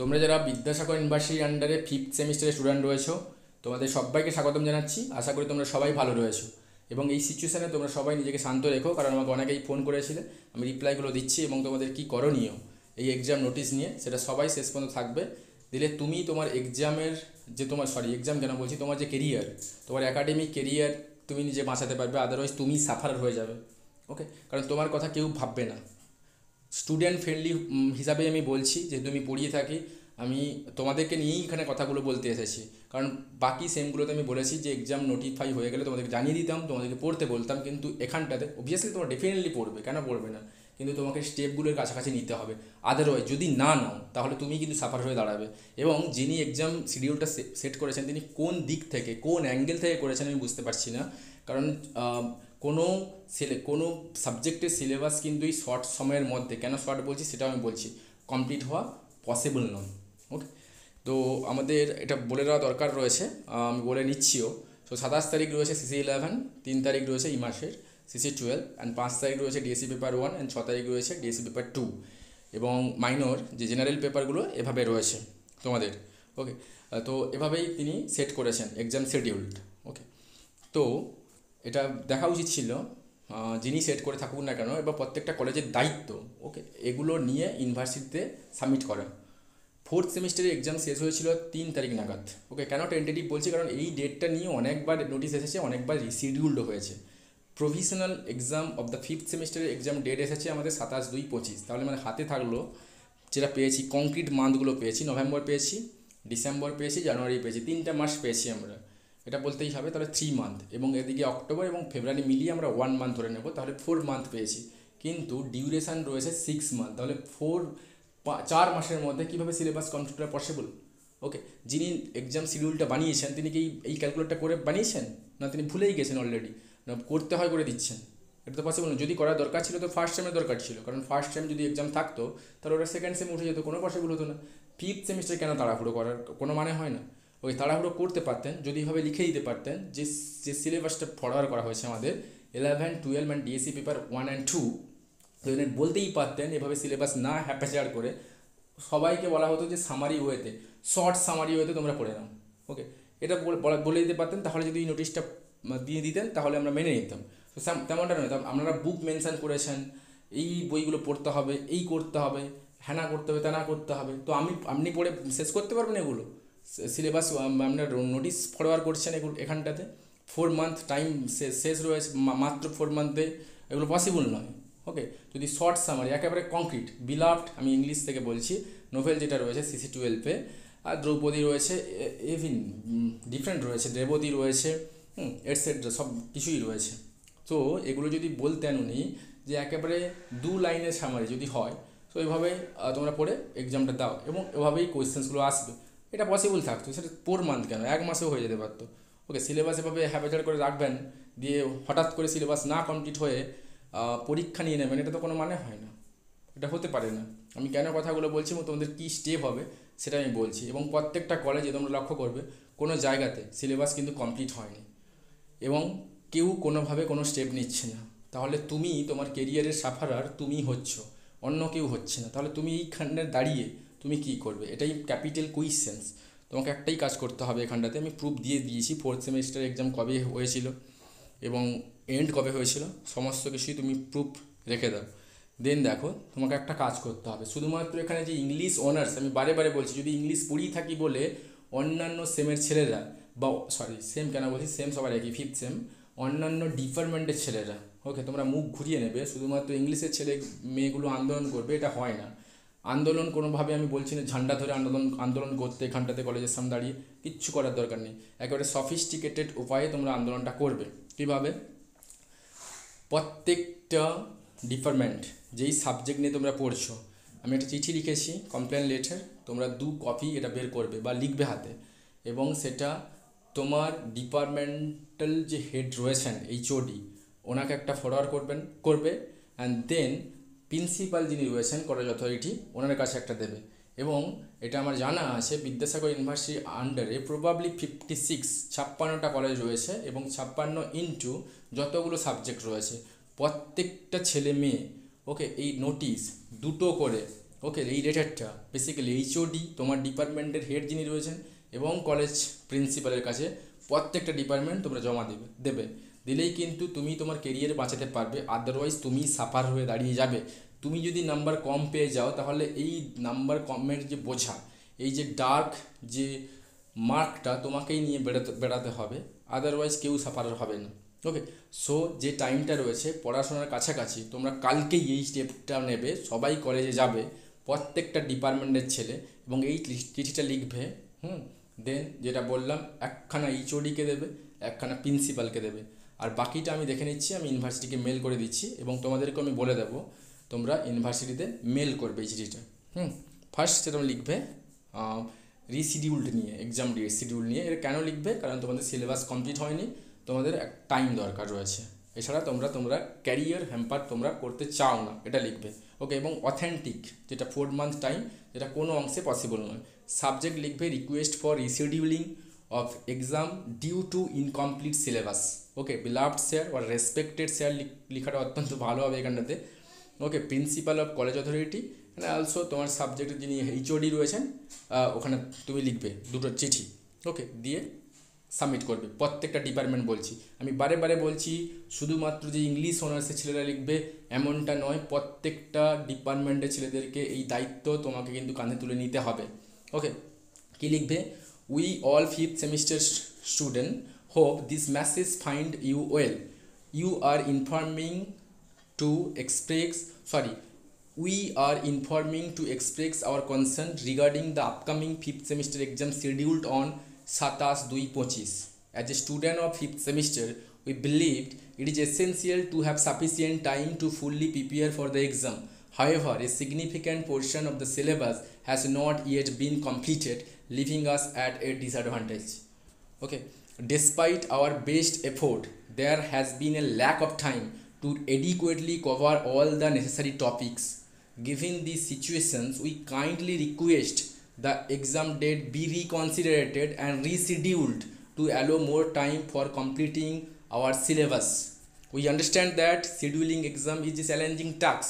তোমরা যারা বিদ্যাসাগর ইউনিভার্সিটির আন্ডারে 5th সেমিস্টারের স্টুডেন্ট রয়েছো, তোমাদের সবাইকে স্বাগতম জানাচ্ছি। আশা করি তোমরা সবাই ভালো রয়েছো এবং এই সিচুয়েশানে তোমরা সবাই নিজেকে শান্ত রেখো, কারণ আমাকে অনেকেই ফোন করেছিলে, আমি রিপ্লাইগুলো দিচ্ছি এবং তোমাদের কী করণীয় এই এক্সাম নোটিশ নিয়ে সেটা সবাই শেষ পর্যন্ত থাকবে। দিলে তুমি তোমার এক্সামের যে এক্সাম কেন বলছি, তোমার যে কেরিয়ার, তোমার একাডেমিক কেরিয়ার তুমি নিজে বাঁচাতে পারবে, আদারওয়াইজ তুমি সাফার হয়ে যাবে। ওকে, কারণ তোমার কথা কেউ ভাববে না। স্টুডেন্ট ফ্রেন্ডলি হিসাবে আমি বলছি, যেহেতু আমি পড়িয়ে থাকি, আমি তোমাদেরকে নিয়েই এখানে কথাগুলো বলতে এসেছি। কারণ বাকি সেমগুলোতে আমি বলেছি যে এক্সাম নোটিফাই হয়ে গেলে তোমাদেরকে জানিয়ে দিতাম, তোমাদেরকে পড়তে বলতাম, কিন্তু এখানটাতে অবভিয়াসলি তোমরা ডেফিনেটলি পড়বে, কেন পড়বে না, কিন্তু তোমাকে স্টেপগুলোর কাছাকাছি নিতে হবে। আদারওয়াইজ যদি না নাও তাহলে তুমি কিন্তু সাফার হয়ে দাঁড়াবে। এবং যিনি এক্সাম শিডিউলটা সেট করেছেন তিনি কোন দিক থেকে, কোন অ্যাঙ্গেল থেকে করেছেন আমি বুঝতে পারছি না। কারণ কোনো সাবজেক্টের সিলেবাস কিন্তু এই শর্ট সময়ের মধ্যে, কেন শর্ট বলছি সেটাও আমি বলছি, কমপ্লিট হওয়া পসিবল নয়। ওকে, তো আমাদের এটা বলে দেওয়া দরকার রয়েছে, আমি বলে নিচ্ছিও। তো 27 তারিখ রয়েছে CC11, 3 তারিখ রয়েছে এই মাসের CC12, অ্যান্ড 5 তারিখ রয়েছে ডিএসসি পেপার 1, অ্যান্ড 6 তারিখ রয়েছে ডিএসসি পেপার 2, এবং মাইনর যে জেনারেল পেপারগুলো এভাবে রয়েছে তোমাদের। ওকে, তো এভাবেই তিনি সেট করেছেন এক্সাম শিডিউলড। ওকে, তো এটা দেখা উচিত ছিল যিনি সেট করে থাকুক না কেন, এবার প্রত্যেকটা কলেজের দায়িত্ব ওকে এগুলো নিয়ে ইউনিভার্সিটিতে সাবমিট করা। 4th সেমিস্টারের এক্সাম শেষ হয়েছিল 3 তারিখ নাগাদ। ওকে, কেন টেন্টেটিভ বলছি, কারণ এই ডেটটা নিয়ে অনেকবার নোটিশ এসেছে, অনেকবার রিশিডিউলড হয়েছে। Provisional exam of the 5th সেমিস্টারের এক্সাম ডেট এসেছে আমাদের 27/2/25, তাহলে মানে হাতে থাকলো যেটা পেয়েছি, কংক্রিট মান্থগুলো পেয়েছি, নভেম্বর পেয়েছি, ডিসেম্বর পেয়েছি, জানুয়ারি পেয়েছি, 3টা মাস পেয়েছি আমরা, এটা বলতেই হবে। তাহলে 3 মান্থ, এবং এদিকে অক্টোবর এবং ফেব্রুয়ারি মিলিয়ে আমরা 1 মান্থ ধরে নেব, তাহলে 4 মান্থ পেয়েছি। কিন্তু ডিউরেশান রয়েছে 6 মান্থ, তাহলে 4 মাসের মধ্যে কীভাবে সিলেবাস কমপ্লিট করা পসিবল? ওকে, যিনি এক্সাম শিডিউলটা বানিয়েছেন তিনি কি এই ক্যালকুলেটটা করে বানিয়েছেন, না তিনি ভুলেই গেছেন অলরেডি, না করতে হয় করে দিচ্ছেন? এটা তো পসিবল না। যদি করার দরকার ছিল তো ফার্স্ট সেমের দরকার ছিল, কারণ ফার্স্ট সেম যদি এক্সাম থাকতো তাহলে ওরা সেকেন্ড সেমে উঠে যেত, কোনো পসিবল হতো না। 5th সেমিস্টার কেন তাড়াহুড়ো করার কোনো মানে হয় না। ওই তাড়াহুড়ো করতে পারতেন যদি এভাবে লিখে দিতে পারতেন যে যে সিলেবাসটা ফরওয়ার্ড করা হয়েছে আমাদের 11, 12 অ্যান্ড ডিএসসি পেপার 1 অ্যান্ড 2, তো এখানে বলতেই পারতেন, এভাবে সিলেবাস না হ্যাপাচার করে সবাইকে বলা হতো যে সামারি ওয়েতে, শর্ট সামারি ওয়েতে তোমরা পড়ে নাও। ওকে, এটা বলে দিতে পারতেন, তাহলে যদি এই নোটিশটা দিয়ে দিতেন তাহলে আমরা মেনে নিতাম। তো তেমনটা নয়, আপনারা বুক মেনশান করেছেন, এই বইগুলো পড়তে হবে, এই করতে হবে, হ্যানা করতে হবে, তেনা করতে হবে। তো আপনি পড়ে শেষ করতে পারবেন এগুলো? সিলেবাস আপনার নোটিশ ফরওয়ার্ড করছেন এখানটাতে, 4 মান্থ টাইম শেষ রয়েছে, মাত্র 4 মান্থে এগুলো পসিবল নয়। ওকে, যদি শর্ট সামারি একেবারে কংক্রিট বিলাভড, আমি ইংলিশ থেকে বলছি, নোভেল যেটা রয়েছে CC12-এ, আর দ্রৌপদী রয়েছে, এভিন ডিফারেন্ট রয়েছে, রেবতী রয়েছে, এটসেট্রা, সব কিছুই রয়েছে। তো এগুলো যদি বলতেন উনি যে একেবারে 2 লাইনের সামারি যদি হয়, তো এভাবে তোমরা পড়ে এক্সামটা দাও এবং এভাবেই কোয়েশ্চেন্সগুলো আসবে, এটা পসিবল থাকতো। সেটা 4 মান্থ কেন, 1 মাসেও হয়ে যেতে পারতো। ওকে, সিলেবাস এভাবে হ্যাপাচার করে রাখবেন, দিয়ে হঠাৎ করে সিলেবাস না কমপ্লিট হয়ে পরীক্ষা নিয়ে নেবেন, এটা তো কোনো মানে হয় না, এটা হতে পারে না। আমি কেন কথাগুলো বলছি এবং তোমাদের কী স্টেপ হবে সেটা আমি বলছি। এবং প্রত্যেকটা কলেজে তোমরা লক্ষ্য করবে কোনো জায়গাতে সিলেবাস কিন্তু কমপ্লিট হয়নি এবং কেউ কোনোভাবে কোনো স্টেপ নিচ্ছে না। তাহলে তুমি তোমার কেরিয়ারের সাফারার তুমি হচ্ছ, অন্য কেউ হচ্ছে না। তাহলে তুমি এইখানে দাঁড়িয়ে তুমি কী করবে? এটাই ক্যাপিটাল কোয়েশ্চেন্স। তোমাকে একটাই কাজ করতে হবে এখানটাতে, আমি প্রুফ দিয়ে দিয়েছি 4th সেমিস্টার এক্সাম কবে হয়েছিল এবং এন্ড কবে হয়েছিল, সমস্ত কিছুই তুমি প্রুফ রেখে দাও। দেন দেখো, তোমাকে একটা কাজ করতে হবে, শুধুমাত্র এখানে যে ইংলিশ অনার্স, আমি বারে বারে বলছি, যদি ইংলিশ পড়িয়ে থাকি বলে অন্যান্য সেমের ছেলেরা, বা সেম কেন বলছি, সেম সবার একই 5th সেম, অন্যান্য ডিপার্টমেন্টের ছেলেরা, ওকে, তোমরা মুখ ঘুরিয়ে নেবে, শুধুমাত্র ইংলিশের ছেলে মেয়েগুলো আন্দোলন করবে, এটা হয় না। আন্দোলন কোনোভাবে আমি বলছি না ঝান্ডা ধরে আন্দোলন করতে এখানটাতে কলেজের সামনে দাঁড়িয়ে, কিচ্ছু করার দরকার নেই। একেবারে সফিস্টিকেটেড উপায়ে তোমরা আন্দোলনটা করবে। কীভাবে? প্রত্যেকটা ডিপার্টমেন্ট যেই সাবজেক্ট নিয়ে তোমরা পড়ছো, আমি একটা চিঠি লিখেছি, কমপ্লেন লেটার, তোমরা 2 কপি এটা বের করবে বা লিখবে হাতে, এবং সেটা তোমার ডিপার্টমেন্টাল যে হেড রয়েছেন HOD, ওনাকে একটা ফরওয়ার্ড করবে, অ্যান্ড দেন প্রিন্সিপাল যিনি রয়েছেন কলেজ অথরিটি, ওনার কাছে একটা দেবে। এবং এটা আমার জানা আছে বিদ্যাসাগর ইউনিভার্সিটির আন্ডারে প্রবাবলি 56টা কলেজ রয়েছে, এবং 56 ইন্টু যতগুলো সাবজেক্ট রয়েছে, প্রত্যেকটা ছেলে মেয়ে, ওকে, এই নোটিশ 2টো করে ওকে, এই লেটারটা বেসিক্যালি এইচওডি, তোমার ডিপার্টমেন্টের হেড যিনি রয়েছেন, এবং কলেজ প্রিন্সিপালের কাছে প্রত্যেকটা ডিপার্টমেন্ট তোমরা জমা দেবে। দিলেই কিন্তু তুমি তোমার কেরিয়ার বাঁচাতে পারবে, আদারওয়াইজ তুমি সাফার হয়ে দাঁড়িয়ে যাবে। তুমি যদি নাম্বার কম পেয়ে যাও তাহলে এই নাম্বার কমের যে বোঝা, এই যে ডার্ক যে মার্কটা তোমাকেই নিয়ে বেড়াতে হবে, আদারওয়াইজ কেউ সাফারার হবে না। ওকে, সো যে টাইমটা রয়েছে পড়াশোনার কাছাকাছি, তোমরা কালকেই এই স্টেপটা নেবে, সবাই কলেজে যাবে, প্রত্যেকটা ডিপার্টমেন্টের ছেলে, এবং এই চিঠিটা লিখবে। দেন যেটা বললাম, একখানা এইচওডিকে দেবে, একখানা প্রিন্সিপালকে দেবে, আর বাকিটা আমি দেখে নিচ্ছি, আমি ইউনিভার্সিটিকে মেল করে দিচ্ছি, এবং তোমাদেরকে আমি বলে দেবো তোমরা ইউনিভার্সিটিতে মেল করবে এই চিঠিটা। ফার্স্ট সেটা লিখবে রিশিডিউলড নিয়ে, এক্সাম রিশিডিউল নিয়ে। এটা কেন লিখবে? কারণ তোমাদের সিলেবাস কমপ্লিট হয়নি, তোমাদের এক টাইম দরকার রয়েছে, এছাড়া তোমরা ক্যারিয়ার হ্যাম্পার তোমরা করতে চাও না, এটা লিখবে। ওকে, এবং অথেন্টিক, যেটা 4 মান্থ টাইম, যেটা কোনো অংশে পসিবল নয়। সাবজেক্ট লিখবে request for rescheduling of exam due to incomplete syllabus. Okay, beloved sir or respected sir লেখাটা অত্যন্ত ভালো হবে এখানটাতে। Okay, principal of college authority, and also তোমার সাবজেক্টের যিনি এইচওডি রয়েছেন, ওখানে তুমি লিখবে দুটো চিঠি। ওকে, দিয়ে সাবমিট করবে প্রত্যেকটা ডিপার্টমেন্ট। বলছি, আমি বারে বারে বলছি, শুধুমাত্র যে ইংলিশ অনার্সের ছেলেরা লিখবে এমনটা নয়, প্রত্যেকটা ডিপার্টমেন্টের ছেলেদেরকে এই দায়িত্ব তোমাকে কিন্তু কাঁধে তুলে নিতে হবে। ওকে, কী লিখবে? We all 5th semester student hope this message find you well. You are informing to express we are informing to express our concern regarding the upcoming 5th semester exam scheduled on 27/2/25. As a student of 5th semester, we believed it is essential to have sufficient time to fully prepare for the exam. However, a significant portion of the syllabus has not yet been completed, leaving us at a disadvantage. Okay, despite our best effort, there has been a lack of time to adequately cover all the necessary topics. Given these situations, we kindly request the exam date be reconsidered and rescheduled to allow more time for completing our syllabus. We understand that scheduling exam is a challenging task,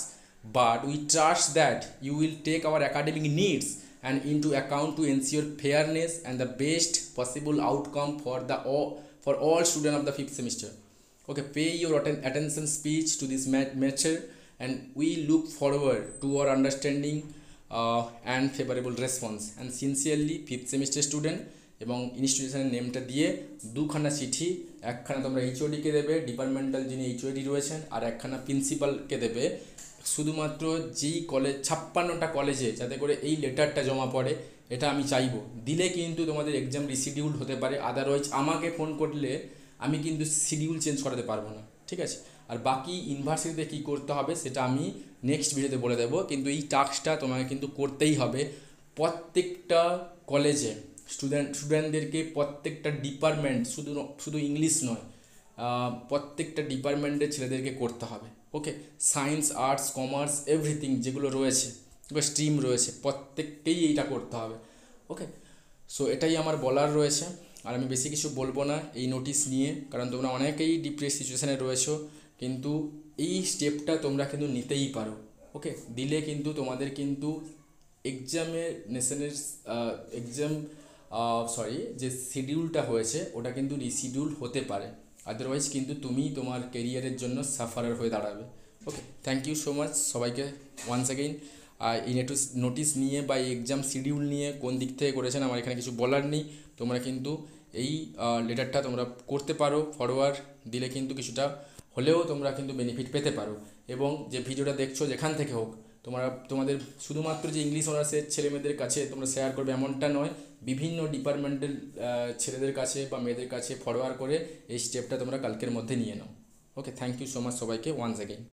but we trust that you will take our academic needs and into account to ensure fairness and the best possible outcome for all students of the 5th semester. Okay, pay your attention speech to this matter, and we look forward to our understanding and favorable response. And sincerely, 5th semester student, এবং ইনস্টিটিউশনের নেমটা দিয়ে দুখানা চিঠি, একখানা তোমরা এইচওডিকে দেবে, departmental যিনি HOD রয়েছেন, আর একখানা প্রিন্সিপালকে দেবে। শুধুমাত্র যেই 56টা কলেজে যাতে করে এই লেটারটা জমা পড়ে, এটা আমি চাইবো। দিলে কিন্তু তোমাদের এক্সাম রিশিডিউল হতে পারে, আদারওয়াইজ আমাকে ফোন করলে আমি কিন্তু শিডিউল চেঞ্জ করাতে পারবো না, ঠিক আছে? আর বাকি ইউনিভার্সিটিতে কী করতে হবে সেটা আমি নেক্সট ভিডিওতে বলে দেবো, কিন্তু এই টাস্কটা তোমাকে কিন্তু করতেই হবে। প্রত্যেকটা কলেজে স্টুডেন্টদেরকে, প্রত্যেকটা ডিপার্টমেন্ট, শুধু ইংলিশ নয়, প্রত্যেকটা ডিপার্টমেন্টের ছেলেদেরকে করতে হবে। ওকে, সায়েন্স, আর্টস, কমার্স, এভরিথিং যেগুলো রয়েছে, স্ট্রিম রয়েছে, প্রত্যেককেই এইটা করতে হবে। ওকে, সো এটাই আমার বলার রয়েছে, আর আমি বেশি কিছু বলবো না এই নোটিশ নিয়ে, কারণ তোমরা অনেকেই ডিপ্রেস সিচুয়েশানে রয়েছো, কিন্তু এই স্টেপটা তোমরা কিন্তু নিতেই পারো। ওকে, দিলে কিন্তু তোমাদের কিন্তু যে শিডিউলটা হয়েছে ওটা কিন্তু রিশিডিউল হতে পারে, আদারওয়াইজ কিন্তু তুমি তোমার কেরিয়ারের জন্য সাফারার হয়ে দাঁড়াবে। ওকে, থ্যাংক ইউ সো মাচ সবাইকে ওয়ান্স অ্যাগেইন। এই নোটিশ নিয়ে বা এই এক্সাম শিডিউল নিয়ে কোন দিক থেকে করেছেন আমার এখানে কিছু বলার নেই, তোমরা কিন্তু এই লেটারটা তোমরা করতে পারো, ফরওয়ার্ড দিলে কিন্তু কিছুটা হলেও তোমরা কিন্তু বেনিফিট পেতে পারো। এবং যে ভিডিওটা দেখছো যেখান থেকে হোক, তোমাদের শুধুমাত্র যে ইংলিশ অনার্সের ছেলেমেয়েদের কাছে তোমরা শেয়ার করবে এমনটা নয়, বিভিন্ন ডিপার্টমেন্টের ছেলেদের কাছে বা মেয়েদের কাছে ফরওয়ার্ড করে এই স্টেপটা তোমরা কালকের মধ্যে নিয়ে নাও। ওকে, থ্যাংক ইউ সো মাচ সবাইকে ওয়ান্স অ্যাগেইন।